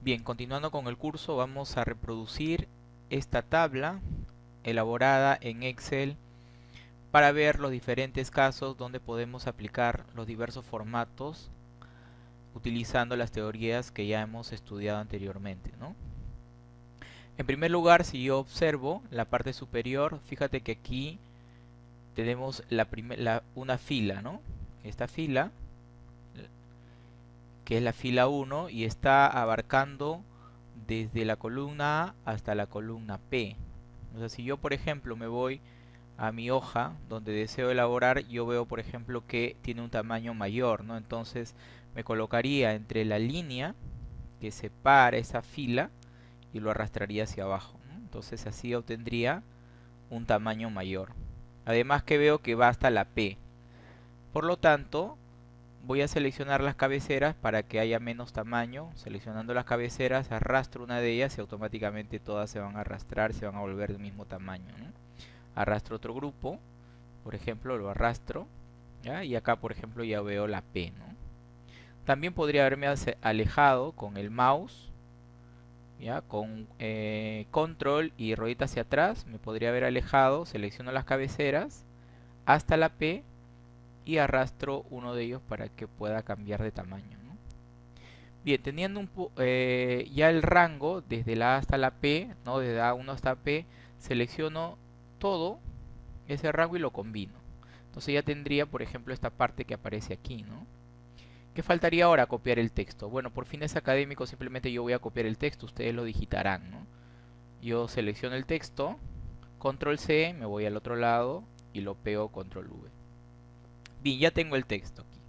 Bien, continuando con el curso, vamos a reproducir esta tabla elaborada en Excel para ver los diferentes casos donde podemos aplicar los diversos formatos utilizando las teorías que ya hemos estudiado anteriormente, ¿no? En primer lugar, si yo observo la parte superior, fíjate que aquí tenemos una fila, ¿no? Esta fila, que es la fila 1 y está abarcando desde la columna A hasta la columna P. O sea, si yo por ejemplo me voy a mi hoja donde deseo elaborar, yo veo por ejemplo que tiene un tamaño mayor, ¿no? Entonces me colocaría entre la línea que separa esa fila y lo arrastraría hacia abajo, ¿no? Entonces así obtendría un tamaño mayor. Además que veo que va hasta la P. Por lo tanto, voy a seleccionar las cabeceras para que haya menos tamaño. Seleccionando las cabeceras, arrastro una de ellas y automáticamente todas se van a arrastrar, se van a volver del mismo tamaño, ¿no? Arrastro otro grupo, por ejemplo, lo arrastro, ¿ya? Y acá, por ejemplo, ya veo la P, ¿no? También podría haberme alejado con el mouse, ¿ya? Con control y ruedita hacia atrás, me podría haber alejado, selecciono las cabeceras hasta la P y arrastro uno de ellos para que pueda cambiar de tamaño, ¿no? Bien, teniendo ya el rango desde la A hasta la P, ¿no? Desde A1 hasta P, selecciono todo ese rango y lo combino. Entonces ya tendría, por ejemplo, esta parte que aparece aquí, ¿no? ¿Qué faltaría ahora? Copiar el texto. Bueno, por fines académicos simplemente yo voy a copiar el texto, ustedes lo digitarán, ¿no? Yo selecciono el texto, control C, me voy al otro lado y lo pego control V. Bien, ya tengo el texto aquí.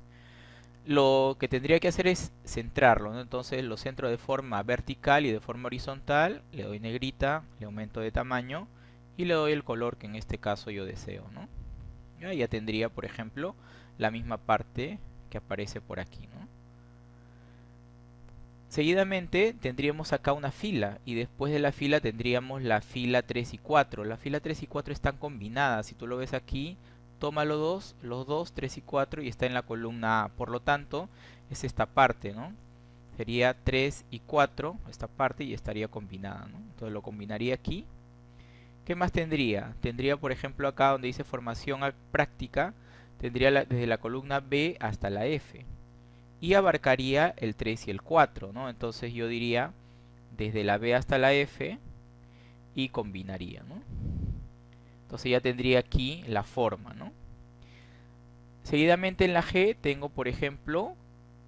Lo que tendría que hacer es centrarlo, ¿no? Entonces lo centro de forma vertical y de forma horizontal, le doy negrita, le aumento de tamaño y le doy el color que en este caso yo deseo, ¿no? Ya tendría, por ejemplo, la misma parte que aparece por aquí, ¿no? Seguidamente tendríamos acá una fila y después de la fila tendríamos la fila 3 y 4. La fila 3 y 4 están combinadas. Si tú lo ves aquí, toma los dos, 3 y 4 y está en la columna A. Por lo tanto, es esta parte, ¿no? Sería 3 y 4, esta parte, y estaría combinada, ¿no? Entonces lo combinaría aquí. ¿Qué más tendría? Tendría, por ejemplo, acá donde dice formación práctica, tendría desde la columna B hasta la F. Y abarcaría el 3 y el 4, ¿no? Entonces yo diría desde la B hasta la F y combinaría, ¿no? Entonces ya tendría aquí la forma, ¿no? Seguidamente en la G tengo, por ejemplo,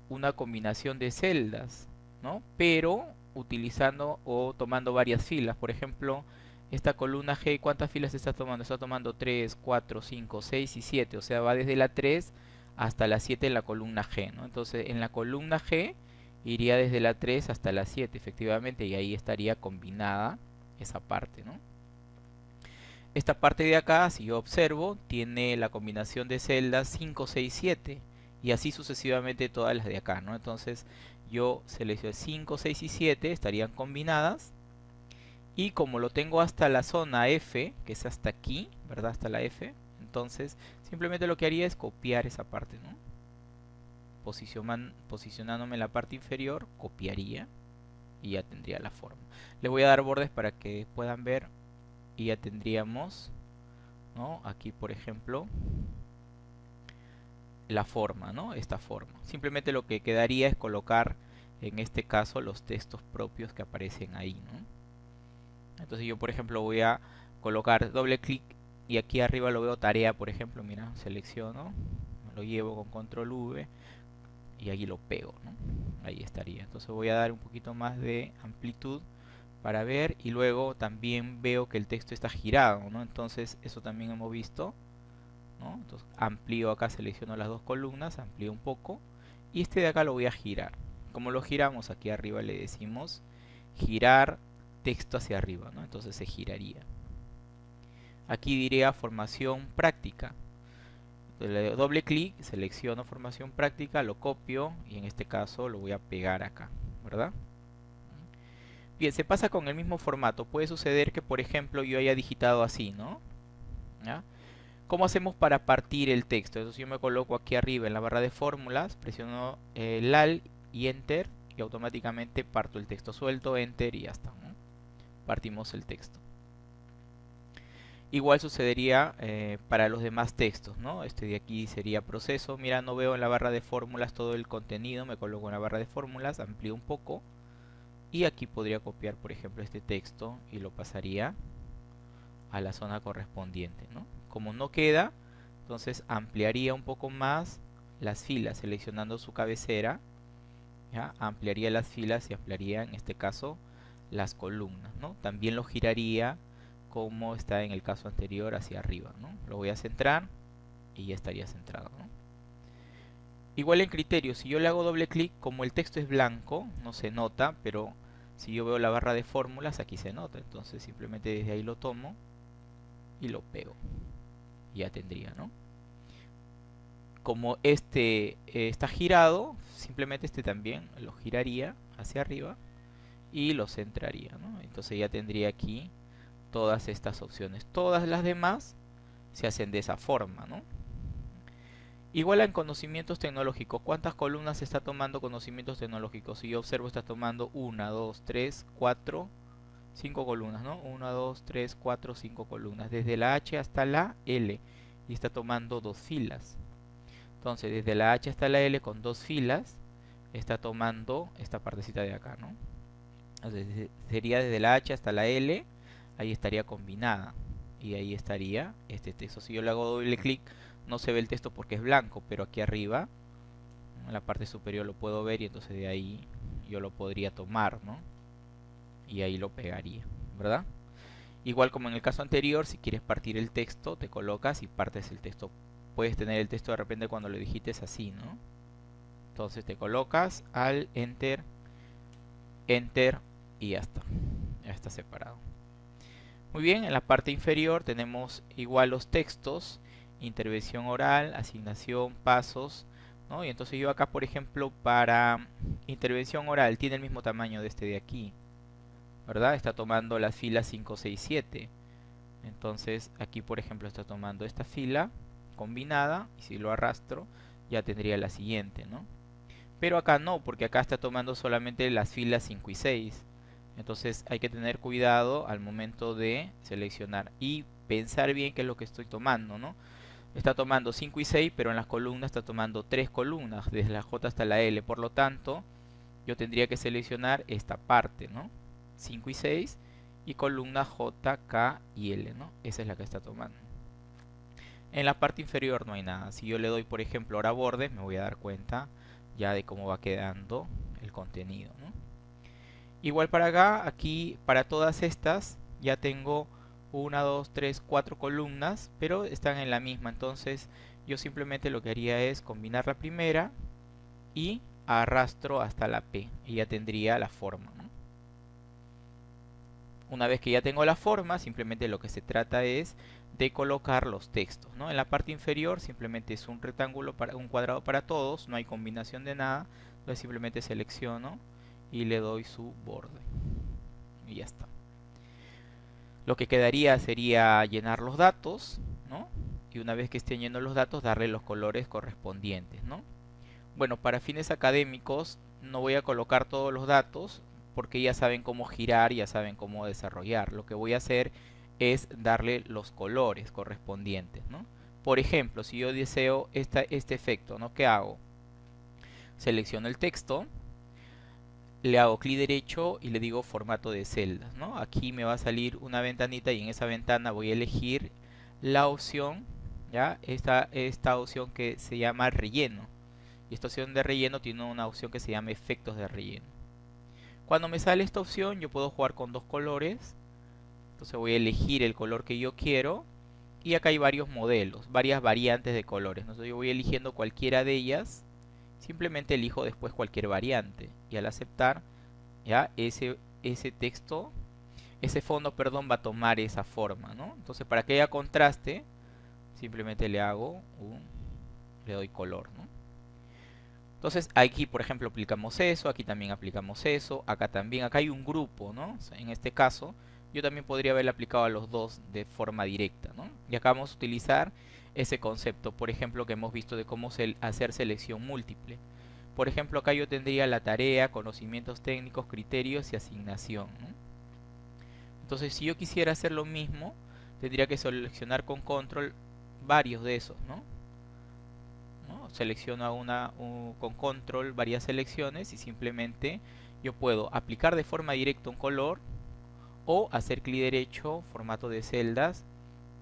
una combinación de celdas, ¿no? Pero utilizando o tomando varias filas. Por ejemplo, esta columna G, ¿cuántas filas está tomando? Está tomando 3, 4, 5, 6 y 7. O sea, va desde la 3 hasta la 7 en la columna G, ¿no? Entonces, en la columna G iría desde la 3 hasta la 7, efectivamente, y ahí estaría combinada esa parte, ¿no? Esta parte de acá, si yo observo, tiene la combinación de celdas 5, 6, 7 y así sucesivamente todas las de acá, ¿no? Entonces yo selecciono 5, 6 y 7 estarían combinadas y como lo tengo hasta la zona F, que es hasta aquí, ¿verdad? Hasta la F, entonces simplemente lo que haría es copiar esa parte, ¿no? Posicionándome en la parte inferior, copiaría y ya tendría la forma. Le voy a dar bordes para que puedan ver y ya tendríamos, ¿no? Aquí, por ejemplo, la forma, ¿no? Esta forma. Simplemente lo que quedaría es colocar, en este caso, los textos propios que aparecen ahí, ¿no? Entonces yo, por ejemplo, voy a colocar doble clic y aquí arriba lo veo tarea, por ejemplo, mira, selecciono, lo llevo con control V y aquí lo pego, ¿no? Ahí estaría. Entonces voy a dar un poquito más de amplitud para ver y luego también veo que el texto está girado, ¿no? Entonces eso también hemos visto, ¿no? Entonces amplío acá, selecciono las dos columnas, amplío un poco y este de acá lo voy a girar. Como lo giramos, aquí arriba le decimos girar texto hacia arriba, ¿no? Entonces se giraría. Aquí diría formación práctica. Entonces le doy doble clic, selecciono formación práctica, lo copio y en este caso lo voy a pegar acá, ¿verdad? Bien, se pasa con el mismo formato. Puede suceder que, por ejemplo, yo haya digitado así, ¿no? ¿Ya? ¿Cómo hacemos para partir el texto? Entonces yo me coloco aquí arriba en la barra de fórmulas, presiono el Alt y Enter y automáticamente parto el texto. Suelto, enter y ya está, ¿no? Partimos el texto. Igual sucedería para los demás textos, ¿no? Este de aquí sería proceso. Mira, no veo en la barra de fórmulas todo el contenido, me coloco en la barra de fórmulas, amplío un poco y aquí podría copiar, por ejemplo, este texto y lo pasaría a la zona correspondiente, ¿no? Como no queda, entonces ampliaría un poco más las filas, seleccionando su cabecera, ¿ya? Ampliaría las filas y ampliaría en este caso las columnas, ¿no? También lo giraría como está en el caso anterior hacia arriba, ¿no? Lo voy a centrar y ya estaría centrado, ¿no? Igual en criterio, si yo le hago doble clic, como el texto es blanco, no se nota, pero si yo veo la barra de fórmulas, aquí se nota. Entonces simplemente desde ahí lo tomo y lo pego. Ya tendría, ¿no? Como este está girado, simplemente este también lo giraría hacia arriba y lo centraría, ¿no? Entonces ya tendría aquí todas estas opciones. Todas las demás se hacen de esa forma, ¿no? Igual en conocimientos tecnológicos. ¿Cuántas columnas está tomando conocimientos tecnológicos? Si yo observo, está tomando 1, 2, 3, 4, 5 columnas, ¿no? 1, 2, 3, 4, 5 columnas. Desde la H hasta la L. Y está tomando 2 filas. Entonces, desde la H hasta la L con 2 filas, está tomando esta partecita de acá, ¿no? Entonces, sería desde la H hasta la L, ahí estaría combinada. Y ahí estaría este texto. Si yo le hago doble clic, no se ve el texto porque es blanco, pero aquí arriba, en la parte superior lo puedo ver y entonces de ahí yo lo podría tomar, ¿no? Y ahí lo pegaría, ¿verdad? Igual como en el caso anterior, si quieres partir el texto, te colocas y partes el texto. Puedes tener el texto de repente cuando lo digites así, ¿no? Entonces te colocas al enter, enter y ya está. Ya está separado. Muy bien, en la parte inferior tenemos igual los textos, intervención oral, asignación, pasos, ¿no? Y entonces yo acá, por ejemplo, para intervención oral tiene el mismo tamaño de este de aquí, ¿verdad? Está tomando las filas 5, 6, 7. Entonces aquí, por ejemplo, está tomando esta fila combinada y si lo arrastro ya tendría la siguiente, ¿no? Pero acá no, porque acá está tomando solamente las filas 5 y 6. Entonces hay que tener cuidado al momento de seleccionar y pensar bien qué es lo que estoy tomando, ¿no? Está tomando 5 y 6, pero en las columnas está tomando 3 columnas, desde la J hasta la L. Por lo tanto, yo tendría que seleccionar esta parte, ¿no? 5 y 6 y columna J, K y L, ¿no? Esa es la que está tomando. En la parte inferior no hay nada. Si yo le doy, por ejemplo, ahora bordes, me voy a dar cuenta ya de cómo va quedando el contenido, ¿no? Igual para acá, aquí para todas estas ya tengo 1, 2, 3, 4 columnas, pero están en la misma. Entonces yo simplemente lo que haría es combinar la primera y arrastro hasta la P y ya tendría la forma, ¿no? Una vez que ya tengo la forma, simplemente lo que se trata es de colocar los textos, ¿no? En la parte inferior simplemente es un rectángulo, para un cuadrado para todos, no hay combinación de nada. Entonces simplemente selecciono y le doy su borde y ya está. Lo que quedaría sería llenar los datos, ¿no? Y una vez que estén llenos los datos, darle los colores correspondientes, ¿no? Bueno, para fines académicos no voy a colocar todos los datos porque ya saben cómo girar, ya saben cómo desarrollar. Lo que voy a hacer es darle los colores correspondientes, ¿no? Por ejemplo, si yo deseo este efecto, ¿no? ¿Qué hago? Selecciono el texto, le hago clic derecho y le digo formato de celdas, ¿no? Aquí me va a salir una ventanita y en esa ventana voy a elegir la opción, ¿ya? Esta opción que se llama relleno. Y esta opción de relleno tiene una opción que se llama efectos de relleno. Cuando me sale esta opción yo puedo jugar con dos colores. Entonces voy a elegir el color que yo quiero. Y acá hay varios modelos, varias variantes de colores. Entonces yo voy eligiendo cualquiera de ellas. Simplemente elijo después cualquier variante. Y al aceptar, ya ese texto, ese fondo, perdón, va a tomar esa forma, ¿no? Entonces para que haya contraste, simplemente le doy color, ¿no? Entonces aquí, por ejemplo, aplicamos eso, aquí también aplicamos eso, acá también, acá hay un grupo, ¿no? O sea, en este caso, yo también podría haberle aplicado a los dos de forma directa, ¿no? Y acá vamos a utilizar ese concepto, por ejemplo, que hemos visto de cómo hacer selección múltiple. Por ejemplo, acá yo tendría la tarea, conocimientos técnicos, criterios y asignación, ¿no? Entonces, si yo quisiera hacer lo mismo, tendría que seleccionar con control varios de esos, ¿no? Selecciono con control varias selecciones y simplemente yo puedo aplicar de forma directa un color o hacer clic derecho, formato de celdas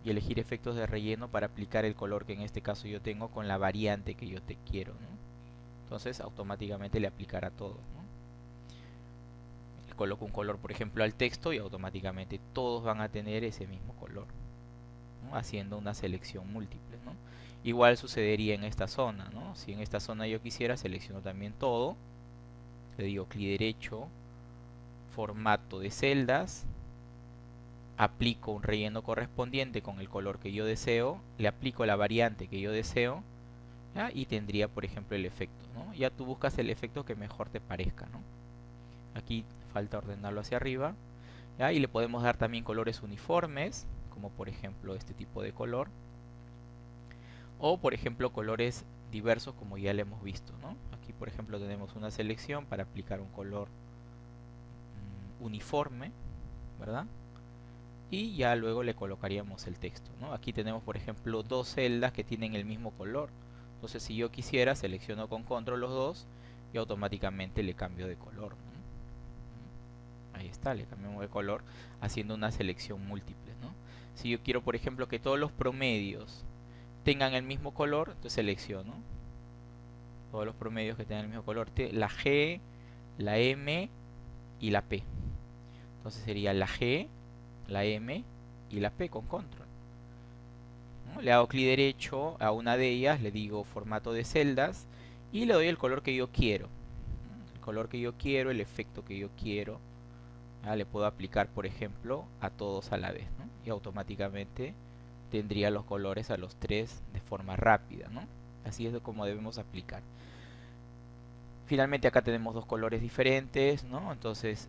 y elegir efectos de relleno para aplicar el color que en este caso yo tengo con la variante que yo te quiero, ¿no? Entonces automáticamente le aplicará todo, ¿no? Le coloco un color, por ejemplo, al texto y automáticamente todos van a tener ese mismo color, ¿no? Haciendo una selección múltiple, ¿no? Igual sucedería en esta zona, ¿no? Si en esta zona yo quisiera, selecciono también todo, le digo clic derecho, formato de celdas, aplico un relleno correspondiente con el color que yo deseo, le aplico la variante que yo deseo, ¿ya? Y tendría, por ejemplo, el efecto, ¿no? Ya tú buscas el efecto que mejor te parezca, ¿no? Aquí falta ordenarlo hacia arriba, ¿ya? Y le podemos dar también colores uniformes, como por ejemplo este tipo de color, o por ejemplo colores diversos como ya le hemos visto, ¿no? Aquí por ejemplo tenemos una selección para aplicar un color uniforme, ¿verdad? Y ya luego le colocaríamos el texto, ¿no? Aquí tenemos por ejemplo dos celdas que tienen el mismo color. Entonces si yo quisiera, selecciono con control los dos y automáticamente le cambio de color, ¿no? Ahí está, le cambiamos de color haciendo una selección múltiple, ¿no? Si yo quiero por ejemplo que todos los promedios tengan el mismo color, entonces selecciono todos los promedios que tengan el mismo color, la G, la M y la P. Entonces sería la G, la M y la P con control, ¿no? Le hago clic derecho a una de ellas, le digo formato de celdas y le doy el color que yo quiero, ¿no? El color que yo quiero, el efecto que yo quiero. Le puedo aplicar por ejemplo a todos a la vez, ¿no? Y automáticamente tendría los colores a los tres de forma rápida, ¿no? Así es como debemos aplicar. Finalmente acá tenemos dos colores diferentes, ¿no? Entonces,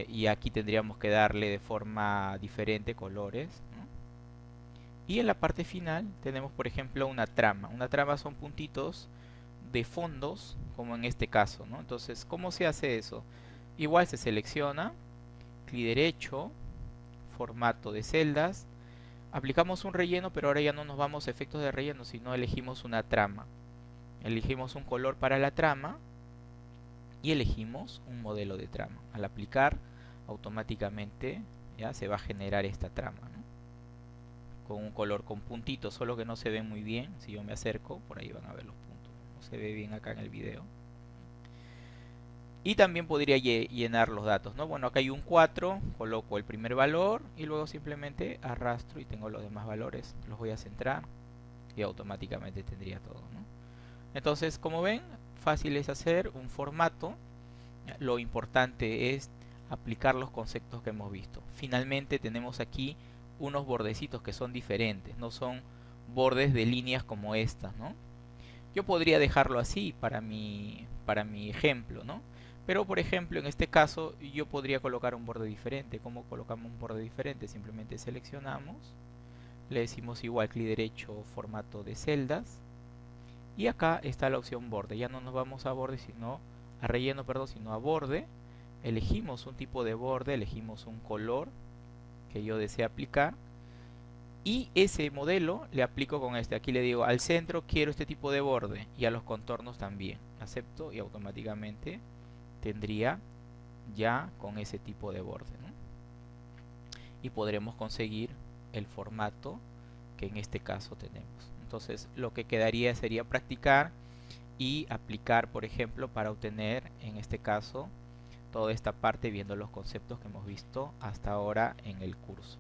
y aquí tendríamos que darle de forma diferente colores, ¿no? Y en la parte final tenemos por ejemplo una trama. Una trama son puntitos de fondos, como en este caso, ¿no? Entonces, ¿cómo se hace eso? Igual se selecciona, clic derecho, formato de celdas, aplicamos un relleno, pero ahora ya no nos vamos a efectos de relleno, sino elegimos una trama. Elegimos un color para la trama y elegimos un modelo de trama. Al aplicar, automáticamente ya se va a generar esta trama, ¿no? Con un color con puntitos, solo que no se ve muy bien. Si yo me acerco, por ahí van a ver los puntos. No se ve bien acá en el video. Y también podría llenar los datos, ¿no? Bueno, acá hay un 4, coloco el primer valor y luego simplemente arrastro y tengo los demás valores. Los voy a centrar y automáticamente tendría todo, ¿no? Entonces, como ven, fácil es hacer un formato. Lo importante es aplicar los conceptos que hemos visto. Finalmente tenemos aquí unos bordecitos que son diferentes, no son bordes de líneas como estas, ¿no? Yo podría dejarlo así para mi ejemplo, ¿no? Pero por ejemplo en este caso yo podría colocar un borde diferente. ¿Cómo colocamos un borde diferente? Simplemente seleccionamos, le decimos igual clic derecho, formato de celdas, y acá está la opción borde. Ya no nos vamos a borde, sino a relleno, perdón, sino a borde. Elegimos un tipo de borde, elegimos un color que yo desee aplicar y ese modelo le aplico con este. Aquí le digo al centro quiero este tipo de borde y a los contornos también. Acepto y automáticamente tendría ya con ese tipo de borde, ¿no? Y podremos conseguir el formato que en este caso tenemos. Entonces lo que quedaría sería practicar y aplicar, por ejemplo, para obtener en este caso toda esta parte viendo los conceptos que hemos visto hasta ahora en el curso.